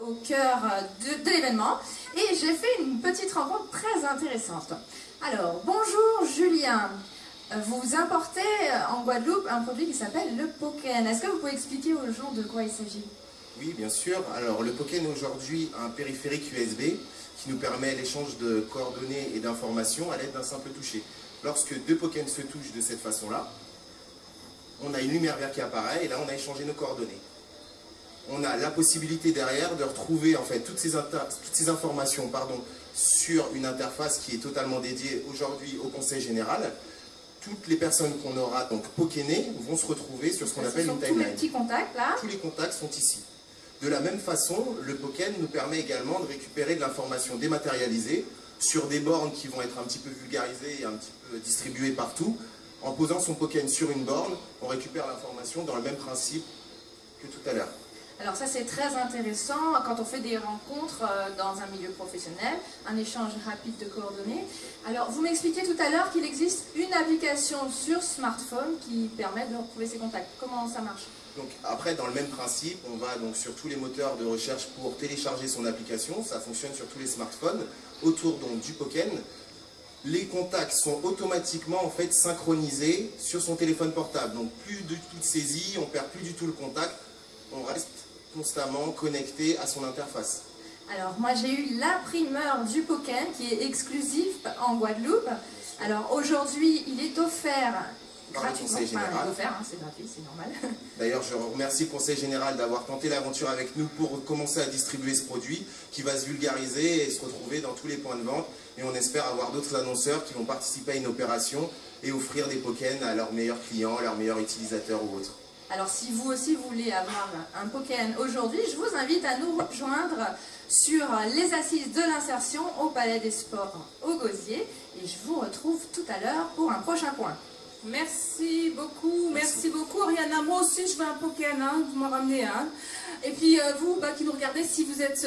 au cœur de l'événement et j'ai fait une petite rencontre très intéressante. Alors, bonjour Julien, vous importez en Guadeloupe un produit qui s'appelle le Poken. Est-ce que vous pouvez expliquer aux gens de quoi il s'agit? Oui, bien sûr. Alors, le Poken aujourd'hui a un périphérique USB qui nous permet l'échange de coordonnées et d'informations à l'aide d'un simple toucher. Lorsque deux Poken se touchent de cette façon-là, on a une lumière verte qui apparaît et là on a échangé nos coordonnées. On a la possibilité derrière de retrouver en fait toutes ces informations sur une interface qui est totalement dédiée aujourd'hui au Conseil Général. Toutes les personnes qu'on aura donc pokénées vont se retrouver sur ce qu'on appelle une timeline. Tous les petits contacts là. Tous les contacts sont ici. De la même façon, le Poken nous permet également de récupérer de l'information dématérialisée sur des bornes qui vont être un petit peu vulgarisées et un petit peu distribuées partout. En posant son Poken sur une borne, on récupère l'information dans le même principe que tout à l'heure. Alors ça c'est très intéressant quand on fait des rencontres dans un milieu professionnel, un échange rapide de coordonnées. Alors vous m'expliquiez tout à l'heure qu'il existe une application sur smartphone qui permet de retrouver ces contacts. Comment ça marche? Donc après, dans le même principe, on va donc sur tous les moteurs de recherche pour télécharger son application. Ça fonctionne sur tous les smartphones. Autour donc du Poken, les contacts sont automatiquement en fait synchronisés sur son téléphone portable. Donc plus de toute saisie, on perd plus du tout le contact. On reste constamment connecté à son interface. Alors moi j'ai eu la primeur du Poken qui est exclusif en Guadeloupe. Alors aujourd'hui il est offert gratuitement. Conseil Général. Enfin, il est offert, hein, c'est gratuit, c'est normal. D'ailleurs je remercie le Conseil Général d'avoir tenté l'aventure avec nous pour commencer à distribuer ce produit qui va se vulgariser et se retrouver dans tous les points de vente. Et on espère avoir d'autres annonceurs qui vont participer à une opération et offrir des Poken à leurs meilleurs clients, leurs meilleurs utilisateurs ou autres. Alors si vous aussi voulez avoir un Poken aujourd'hui, je vous invite à nous rejoindre sur les assises de l'insertion au Palais des Sports au Gosier. Et je vous retrouve tout à l'heure pour un prochain point. Merci beaucoup, merci beaucoup Oriana. Moi aussi je veux un Poken, vous m'en ramenez un. Et puis vous qui nous regardez, si vous êtes